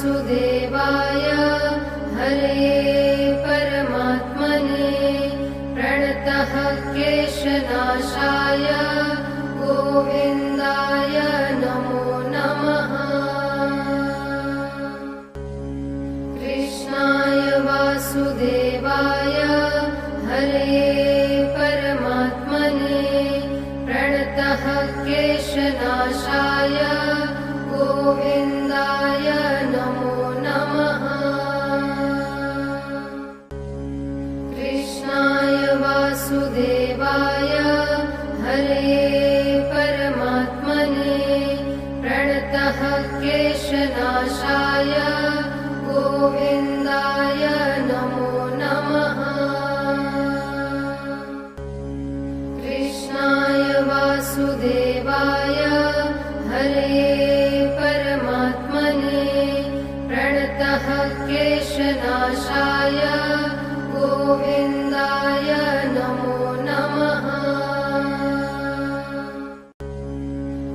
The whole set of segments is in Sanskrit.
वासुदेवाय हरे परमात्मने प्रणतः क्लेशनाशाय गोविन्दाय नमो नमः। कृष्णाय वासुदेवाय हरे परमात्मने प्रणतः क्लेशनाशाय गोविन्दाय नमो नमः। कृष्णाय वासुदेवाय हरे परमात्मने प्रणतः क्लेशनाशाय गोविन्दाय नमो नमः। कृष्णाय वासुदेवाय हरे परमात्मने प्रणतः क्लेशनाशाय गोविन्दाय नमो नमः।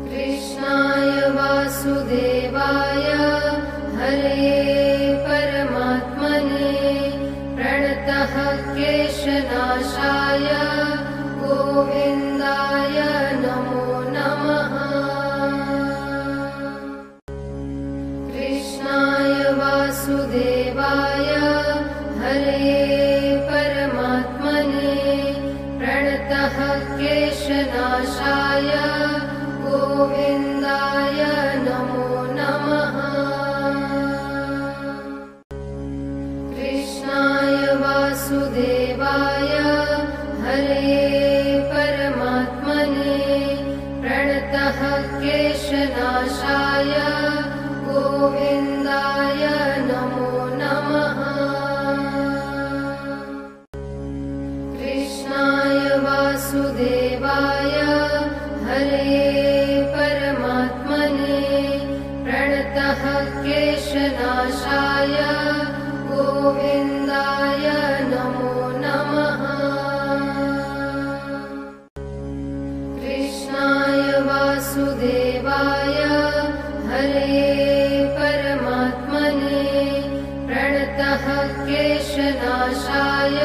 कृष्णाय वासुदेवाय हरे परमात्मने प्रणतः क्लेशनाशाय गोविन्दाय नमो नमः। कृष्णाय वासुदेवाय हरे परमात्मने प्रणतः क्लेशनाशाय गोविन्दाय नमो नमः। कृष्णाय वासुदेवाय हरे परमात्मने प्रणतः क्लेशनाशाय गोविन्दाय नमो नमः। कृष्णाय वासुदेवाय हरे परमात्मने प्रणतः क्लेशनाशाय गोविन्दाय नमो नमः। कृष्णाय वासुदेवाय हरे परमात्मने प्रणतः क्लेशनाशाय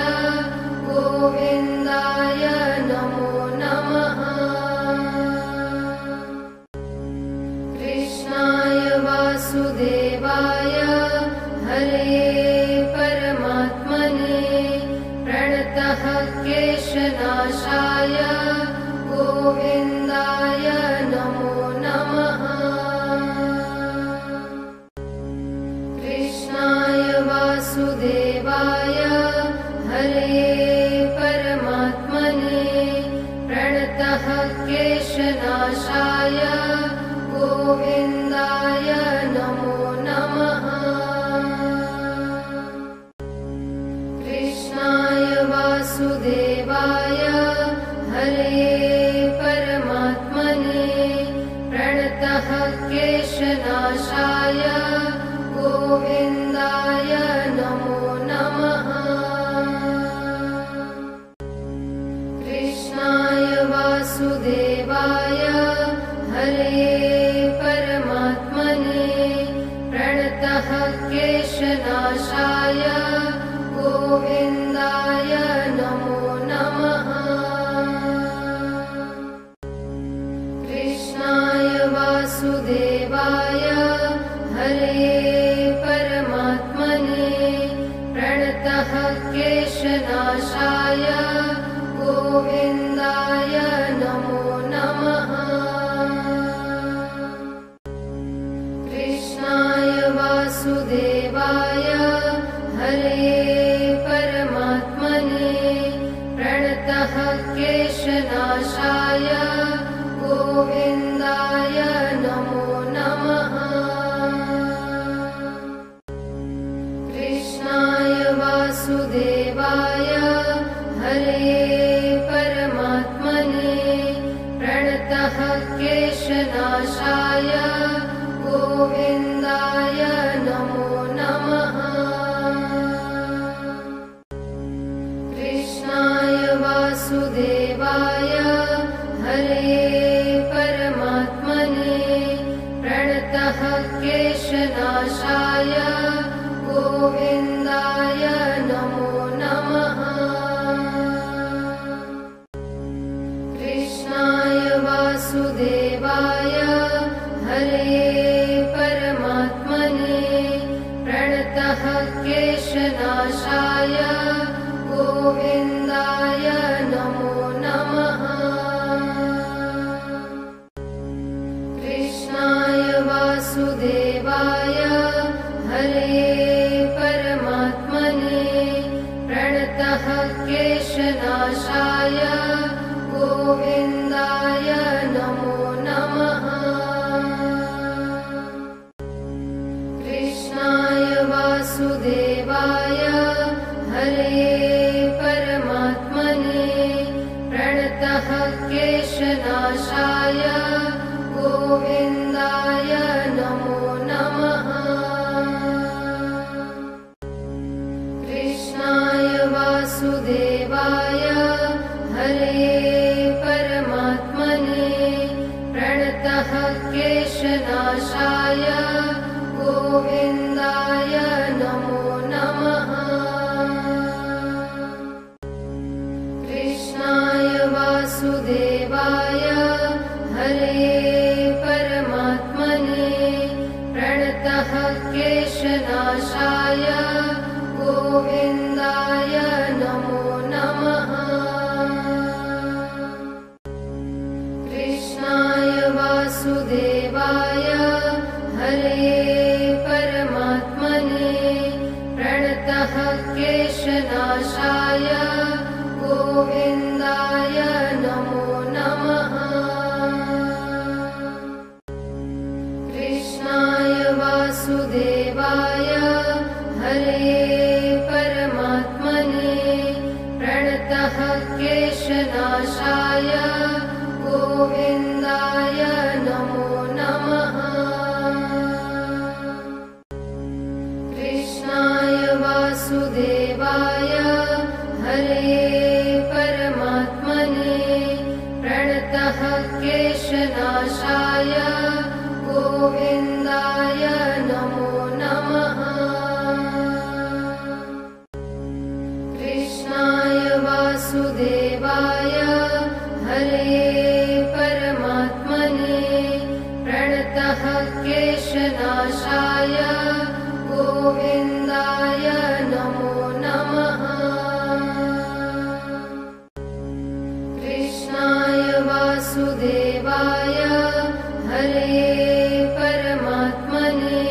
गोविन्दाय नमो नमः। कृष्णाय वासुदेवाय हरे परमात्मने प्रणतः क्लेशनाशाय गोविन्दाय नमो नमः। कृष्णाय वासुदेवाय हरे परमात्मने प्रणतः क्लेशनाशाय गोविन्दाय नमो नमः। कृष्णाय वासुदेवाय हरे परमात्मने प्रणतः क्लेशनाशाय गोविन्दाय नमो नमः। कृष्णाय वासुदेवाय हरे परमात्मने प्रणतः क्लेशनाशाय गोविन्दाय नमो नमः। कृष्णाय वासुदेवाय हरे परमात्मने प्रणतः क्लेशनाशाय गोविन्दाय नमो नमः। कृष्णाय वासुदेवाय हरे परमात्मने प्रणतः क्लेशनाशाय गोविन्दाय नमो नमः। कृष्णाय वासुदेवाय हरे परमात्मने प्रणतः क्लेशनाशाय गोविन्दाय नमो नमः। कृष्णाय वासुदेवाय हरे परमात्मने प्रणतः प्रणतः क्लेशनाशाय गोविन्दाय नमो नमः। कृष्णाय वासुदेवाय हरे परमात्मने प्रणतः क्लेशनाशाय गोविन्दाय नमो नमः। कृष्णाय वासुदेवाय हरे परमात्मने प्रणतः क्लेशनाशाय गोविन्दाय नमो नमः। कृष्णाय वासुदेवाय हरे परमात्मने प्रणतः क्लेशनाशाय गोविन्दाय नमो नमः। कृष्णाय वासुदेवाय हरे परमात्मने प्रणतः क्लेशनाशाय गोविन्दाय नमो नमः। कृष्णाय वासुदेवाय हरे परमात्मने प्रणतः क्लेशनाशाय गोविन्दाय नमो नमः। कृष्णाय वासुदेवाय हरे परमात्मने प्रणतः क्लेशनाशाय गोविन्दाय नमो नमः। कृष्णाय वासुदेवाय हरे परमात्मने प्रणतः क्लेशनाशाय गोविन्दाय नमो नमः। कृष्णाय वासुदेवाय हरे परमात्मने प्रणतः क्लेशनाशाय गोविन्दाय नमो नमः। कृष्णाय वासुदेवाय हरे परमात्मने प्रणतः क्लेशनाशाय गोविन्दाय नमो नमः। कृष्णाय वासुदेवाय हरे परमात्मने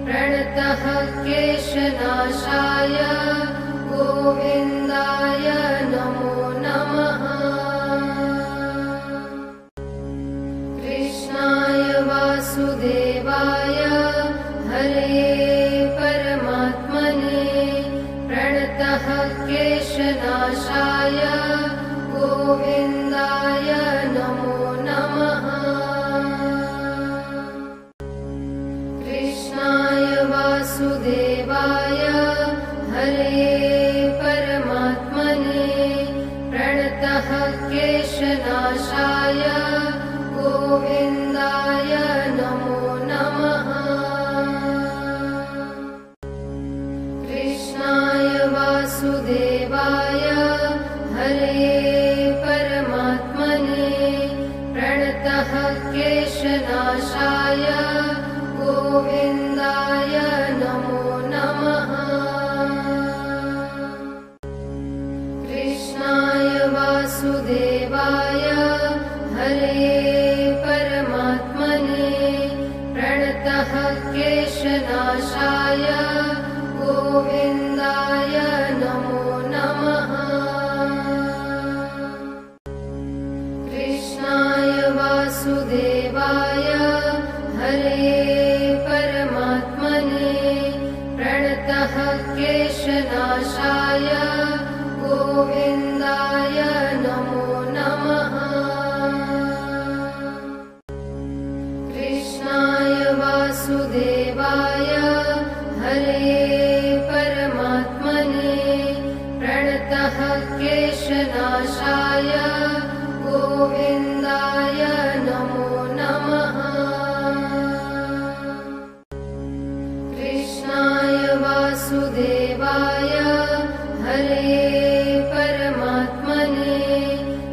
प्रणतः क्लेशनाशाय गोविन्दाय नमो नमः। कृष्णाय वासुदेवाय हरे परमात्मने प्रणतः क्लेशनाशाय गोविन्दाय नमो नमः। कृष्णाय वासुदेवाय हरे परमात्मने प्रणतः क्लेशनाशाय गोविन्दाय नमो नमः। कृष्णाय वासुदेवाय हरे परमात्मने प्रणतः क्लेशनाशाय गोविन्दाय नमो नमः। कृष्णाय वासुदेवाय हरे परमात्मने प्रणतः क्लेशनाशाय गोविन्दाय नमो नमः। कृष्णाय वासुदेवाय हरे परमात्मने प्रणतः क्लेशनाशाय गोविन्दाय नमो नमः। कृष्णाय वासुदेवाय हरे परमात्मने प्रणतः क्लेशनाशाय गोविन्दाय नमो नमः। वासुदेवाय हरे परमात्मने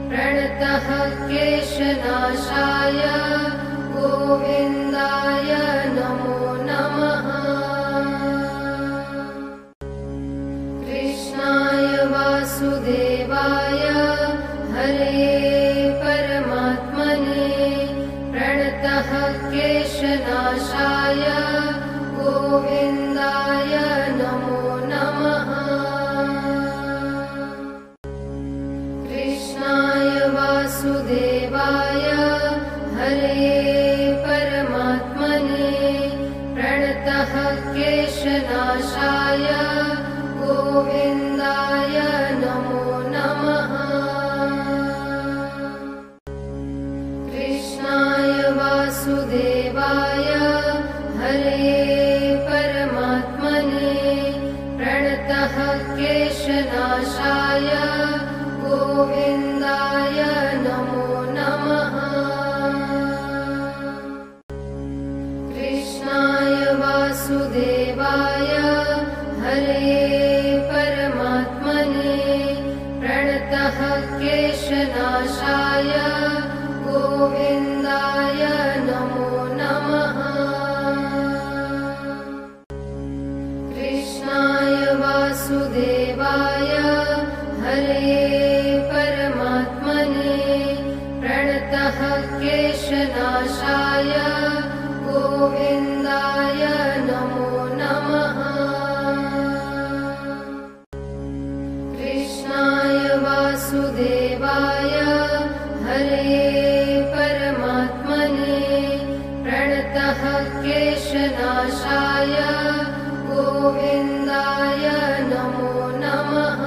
प्रणतः क्लेशनाशाय गोविन्दाय नमो नमः। कृष्णाय वासुदेवाय हरे परमात्मने प्रणतः क्लेशनाशाय गोविन्दाय नमो नमः। कृष्णाय वासुदेवाय हरे परमात्मने प्रणतः क्लेशनाशाय गोविन्दाय नमो नमः। कृष्णाय वासुदेवाय हरे परमात्मने प्रणतः क्लेशनाशाय गोविन्दाय नमो नमः। कृष्णाय वासुदेवाय हरे परमात्मने प्रणतः क्लेशनाशाय गोविन्दाय नमो नमः। कृष्णाय वासुदेवाय हरे परमात्मने प्रणतः क्लेशनाशाय गोविन्दाय नमो नमः। कृष्णाय वासुदेवाय हरे परमात्मने प्रणतः क्लेशनाशाय गोविन्दाय नमो नमः।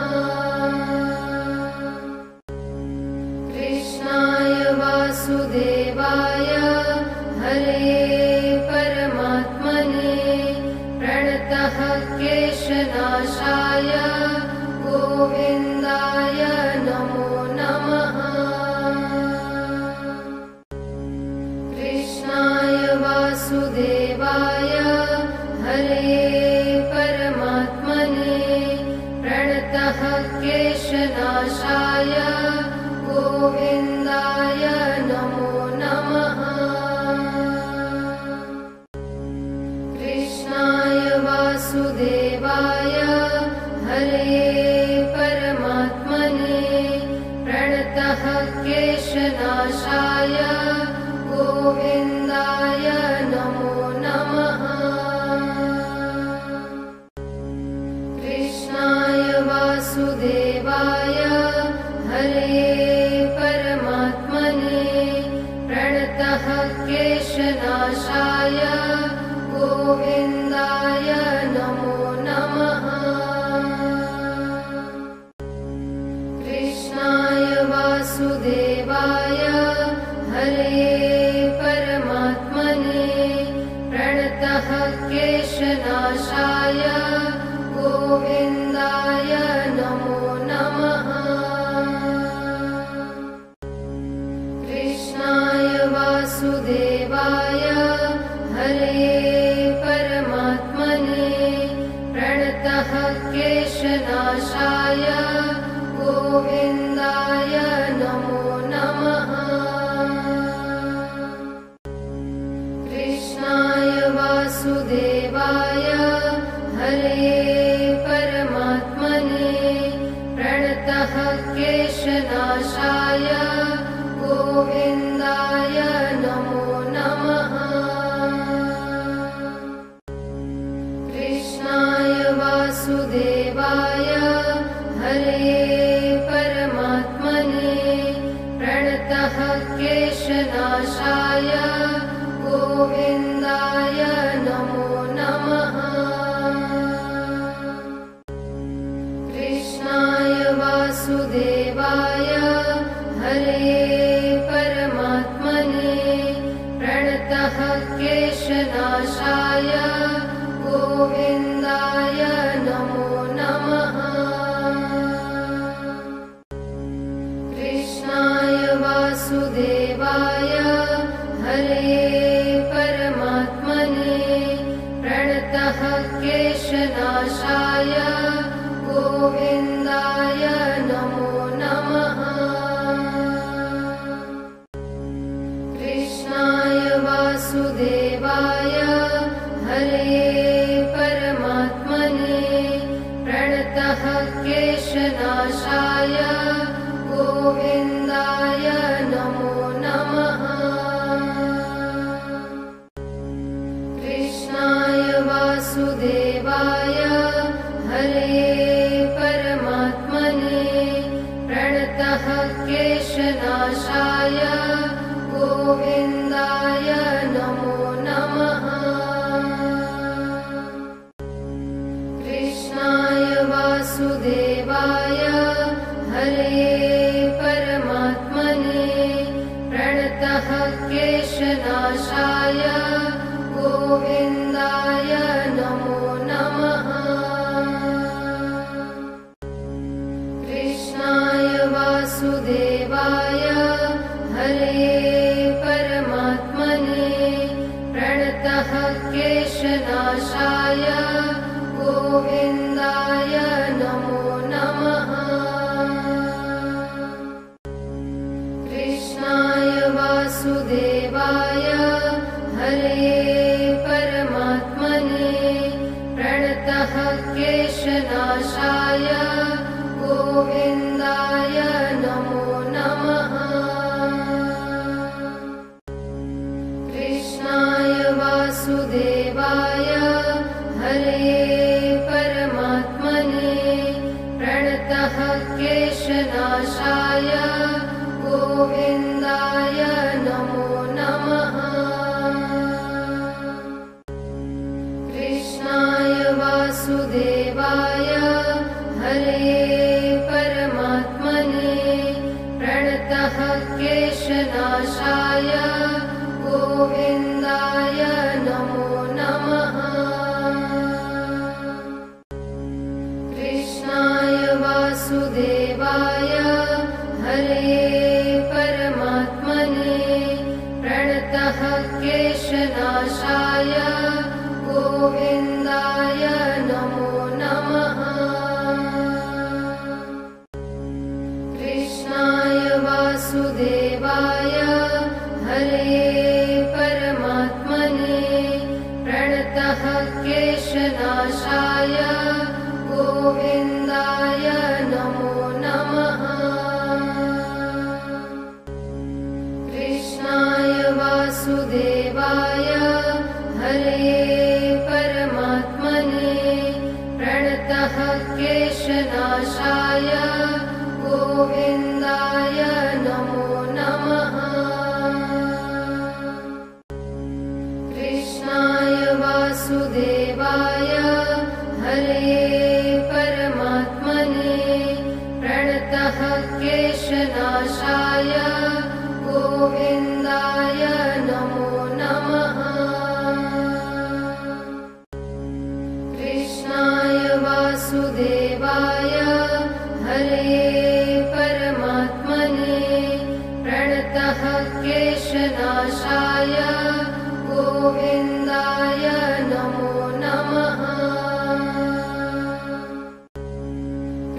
कृष्णाय वासुदेवाय हरे परमात्मने प्रणतः क्लेशनाशाय गोविन्दाय नमो नमः। कृष्णाय वासुदेवाय हरे परमात्मने प्रणतः क्लेशनाशाय गोविन्दाय नमो नमः। कृष्णाय वासुदेवाय हरे परमात्मने प्रणतः क्लेशनाशाय गोविन्दाय नमो नमः। कृष्णाय वासुदेवाय हरे परमात्मने प्रणतः क्लेशनाशाय गोविन्दाय नमो नमः। कृष्णाय वासुदेवाय हरे परमात्मने प्रणतः क्लेशनाशाय गोविन्दाय नमो नमः। कृष्णाय वासुदेवाय हरे परमात्मने प्रणतः क्लेशनाशाय गोविन्दाय नमो नमः। कृष्णाय वासुदेवाय हरे परमात्मने प्रणतः क्लेशनाशाय गोविन्दाय नमो नमः। कृष्णाय वासुदेवाय हरे परमात्मने प्रणतः क्लेशनाशाय गोविन्दाय नमो नमः। कृष्णाय वासुदेवाय हरे परमात्मने प्रणतः क्लेशनाशाय गोविन्दाय नमो नमः। कृष्णाय वासुदेवाय हरे परमात्मने प्रणतः क्लेशनाशाय क्लेशनाशाय गोविन्दाय नमो नमः। कृष्णाय वासुदेवाय हरे परमात्मने प्रणतः क्लेशनाशाय गोविन्दाय नमो नमः। कृष्णाय वासुदेवाय हरे परमात्मने प्रणतः क्लेशनाशाय गोविन्दाय नमो नमः। कृष्णाय वासुदेवाय हरे परमात्मने प्रणतः क्लेशनाशाय गोविन्दाय नमो नमः। कृष्णाय वासुदेवाय हरे परमात्मने प्रणतः क्लेशनाशाय गोविन्दाय नमो नमः। कृष्णाय वासुदेवाय हरे परमात्मने प्रणतः क्लेशनाशाय गोविन्दाय नमो नमः। कृष्णाय वासुदेवाय हरे परमात्मने प्रणतः क्लेशनाशाय गोविन्दाय नमो नमः। कृष्णाय वासुदेवाय हरे परमात्मने प्रणतः क्लेशनाशाय गोविन्दाय नमो नमः। कृष्णाय वासुदेवाय हरे परमात्मने प्रणतः क्लेशनाशाय गोविन्दाय नमो नमः। कृष्णाय वासुदेवाय हरे परमात्मने प्रणतः क्लेशनाशाय गोविन्दाय नमो नमः। कृष्णाय वासुदेवाय हरे परमात्मने प्रणतः क्लेशनाशाय गोविन्दाय नमो नमः। कृष्णाय वासुदेवाय हरे परमात्मने प्रणतः क्लेशनाशाय गोविन्दाय नमो नमः। कृष्णाय वासुदेवाय हरे परमात्मने प्रणतः क्लेशनाशाय गोविन्दाय नमो नमः।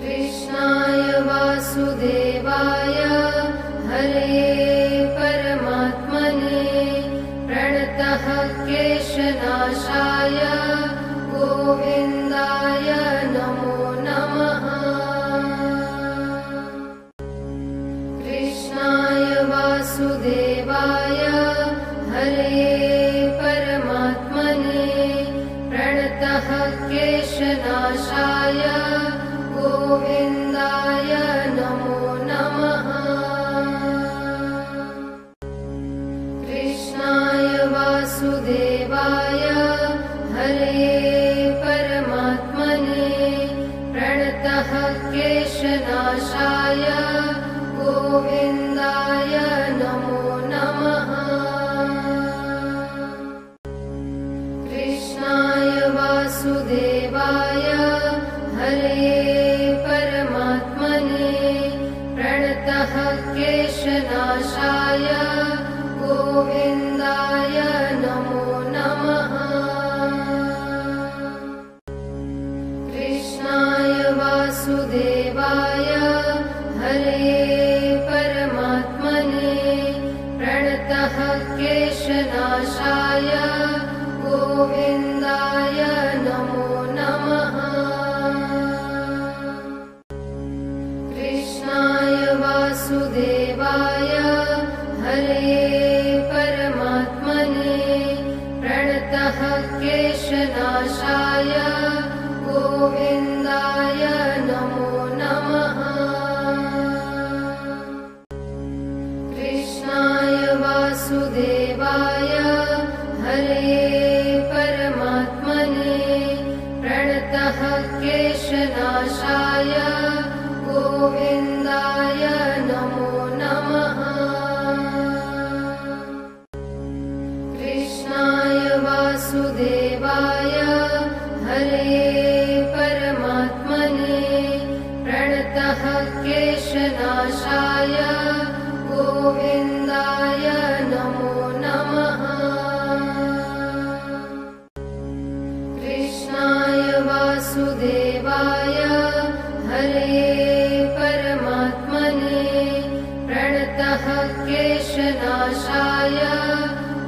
कृष्णाय वासुदेवाय हरे परमात्मने प्रणतः क्लेशनाशाय गोविन्दाय नमो नमः। कृष्णाय वासुदेवाय हरे परमात्मने प्रणतः क्लेशनाशाय गोविन्दाय नमो नमः। कृष्णाय वासुदेवाय हरे परमात्मने प्रणतः क्लेशनाशाय गोविन्दाय नमो नमः। कृष्णाय वासुदेवाय हरे परमात्मने प्रणतः क्लेशनाशाय गोविन्दाय नमो नमः। गोविन्दाय नमो नमः। कृष्णाय वासुदेवाय हरे परमात्मने प्रणतः क्लेशनाशाय गोविन्दाय नमो नमः। कृष्णाय वासुदेवाय हरे परमात्मने प्रणतः क्लेशनाशाय गोविन्दाय नमो नमः। कृष्णाय वासुदेवाय हरे परमात्मने प्रणतः क्लेशनाशाय गोविन्दाय नमो नमः। कृष्णाय वासुदेवाय हरे परमात्मने प्रणतः क्लेशनाशाय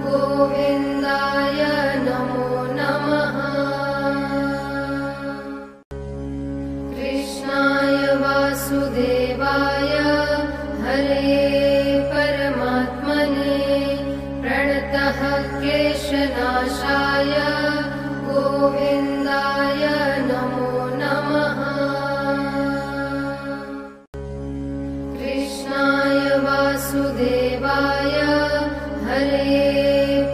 गोविन्दाय नमो नमः। कृष्णाय वासुदेवाय हरे परमात्मने प्रणतः क्लेशनाशाय गोविन्दाय नमो नमः। कृष्णाय वासुदेवाय हरे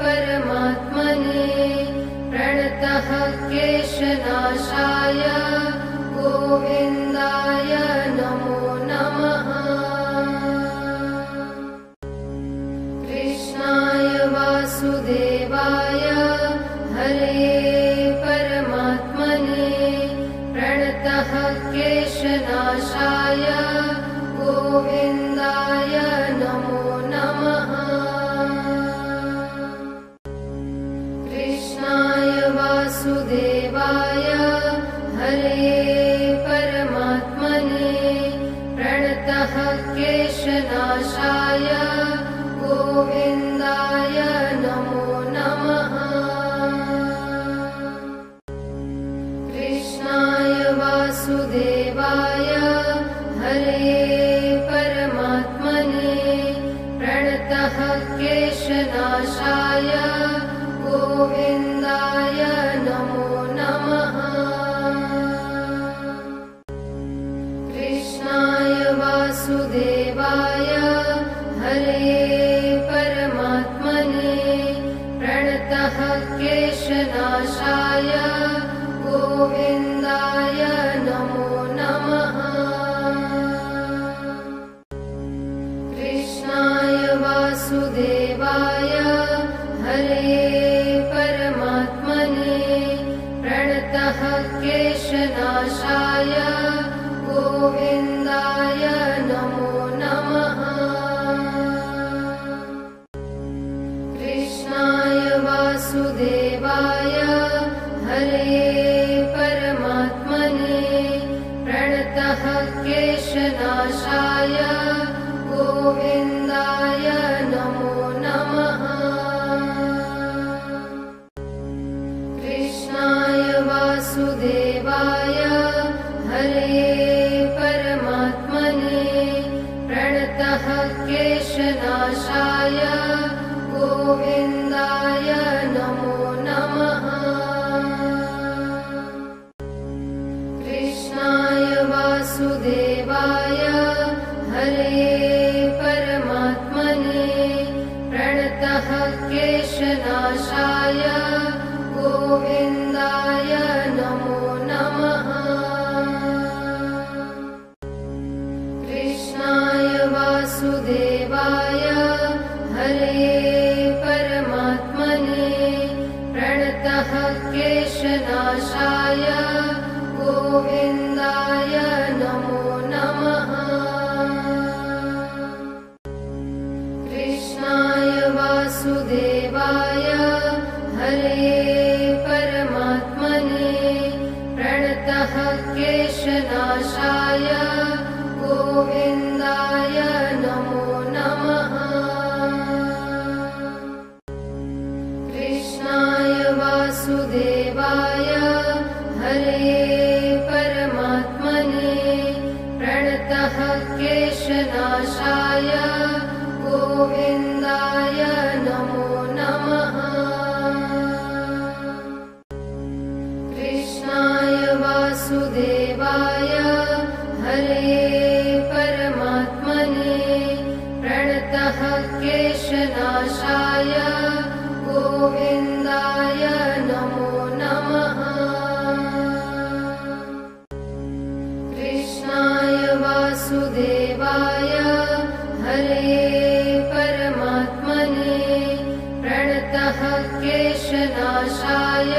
परमात्मने प्रणतः क्लेशनाशाय गोविन्दाय नमो नमः। कृष्णाय वासुदेवाय हरे परमात्मने प्रणतः क्लेशनाशाय गोविन्दाय नमो नमः। कृष्णाय वासुदेवाय हरे परमात्मने प्रणतः क्लेशनाशाय गोविन्दाय नमो नमः। कृष्णाय वासुदेवाय हरे परमात्मने प्रणतः क्लेशनाशाय गोविन्दाय नमो नमः। कृष्णाय वासुदेवाय हरे परमात्मने प्रणतः क्लेशनाशाय गोविन्दाय नमो नमः। कृष्णाय वासुदेवाय हरे परमात्मने प्रणतः क्लेशनाशाय गोविन्दाय नमो नमः। कृष्णाय वासुदेवाय हरे परमात्मने प्रणतः क्लेशनाशाय गोविन्दाय नमो नमः। कृष्णाय वासुदेवाय हरे परमात्मने प्रणतः क्लेशनाशाय गोविन्दाय नमो नमः। कृष्णाय वासुदेवाय हरे परमात्मने प्रणतः क्लेशनाशाय गोविन्दाय नमो नमः। कृष्णाय वासुदेवाय हरे परमात्मने प्रणतः क्लेशनाशाय गोविन्दाय नमो नमः। कृष्णाय वासुदेवाय हरे परमात्मने प्रणतः क्लेशनाशाय गोविन्दाय नमो नमः। कृष्णाय हरे परमात्मने प्रणतः क्लेशनाशाय गोविन्दाय नमो नमः। कृष्णाय वासुदेवाय हरे परमात्मने प्रणतः क्लेशनाशाय गोविन्दाय नमो नमः। कृष्णाय वासुदेवाय हरे परमात्मने प्रणतः क्लेशनाशाय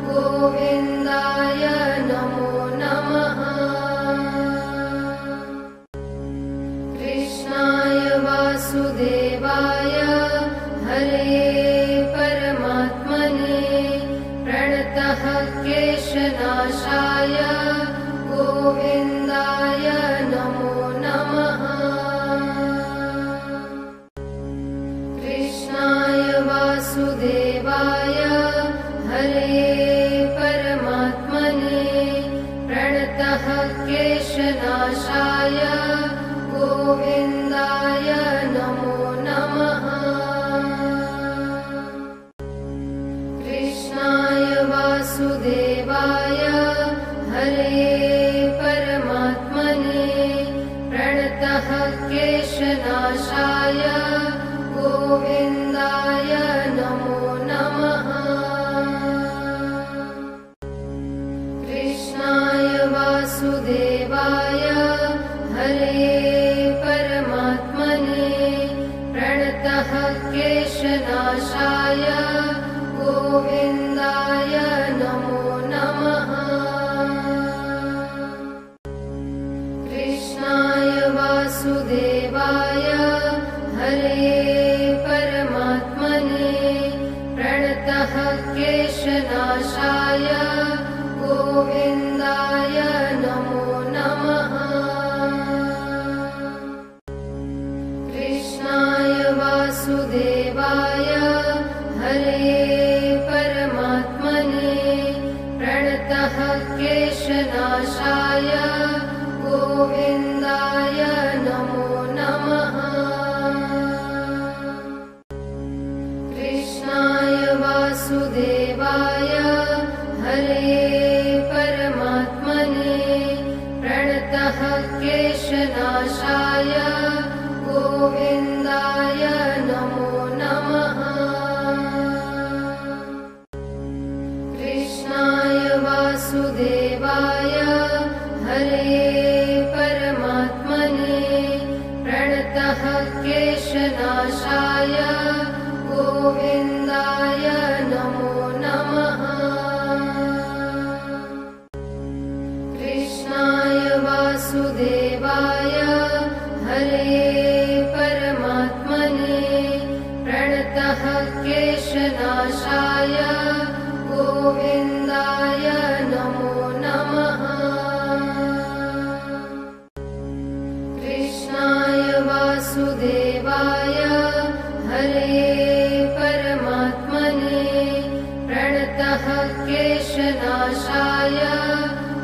गोविन्दाय नमो नमः। कृष्णाय वासुदेवाय हरे परमात्मने प्रणतः क्लेशनाशाय गोविन्दाय नमो नमः। कृष्णाय वासुदेवाय हरे परमात्मने प्रणतः क्लेशनाशाय गोविन्दाय नमो नमः। कृष्णाय वासुदेवाय हरे परमात्मने प्रणतः क्लेशनाशाय गोविन्दाय नमो नमः। कृष्णाय वासुदेवाय हरे परमात्मने प्रणतः क्लेशनाशाय गोविन्दाय नमो नमः। कृष्णाय वासुदेवाय हरे परमात्मने प्रणतः क्लेशनाशाय गोविन्दाय नमो नमः। कृष्णाय वासुदेवाय हरे परमात्मने प्रणतः क्लेशनाशाय गोविन्दाय नमो नमः। कृष्णाय वासुदेवाय हरे परमात्मने प्रणतः क्लेशनाशाय गोविन्दाय नमो नमः। कृष्णाय वासुदेवाय हरे परमात्मने प्रणतः क्लेशनाशाय गोविन्दाय नमो नमः। कृष्णाय वासुदेवाय हरे परमात्मने प्रणतः क्लेशनाशाय गोविन्दाय नमो नमः। कृष्णाय वासुदेवाय हरे परमात्मने प्रणतः क्लेशनाशाय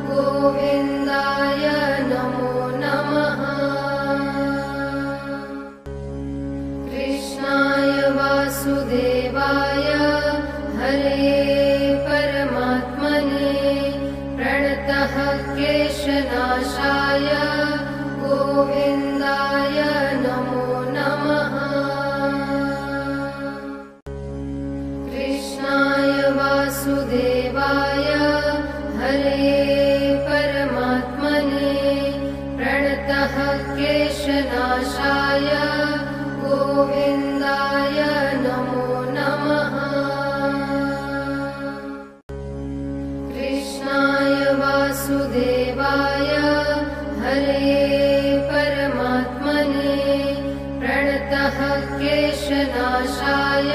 गोविन्दाय नमो नमः। कृष्णाय वासुदेवाय हरे परमात्मने प्रणतः क्लेशनाशाय गोविन्दाय नमो नमः। कृष्णाय वासुदेवाय हरे परमात्मने प्रणतः क्लेशनाशाय गोविन्दाय नमो नमः। कृष्णाय वासुदेवाय हरे परमात्मने प्रणतः क्लेशनाशाय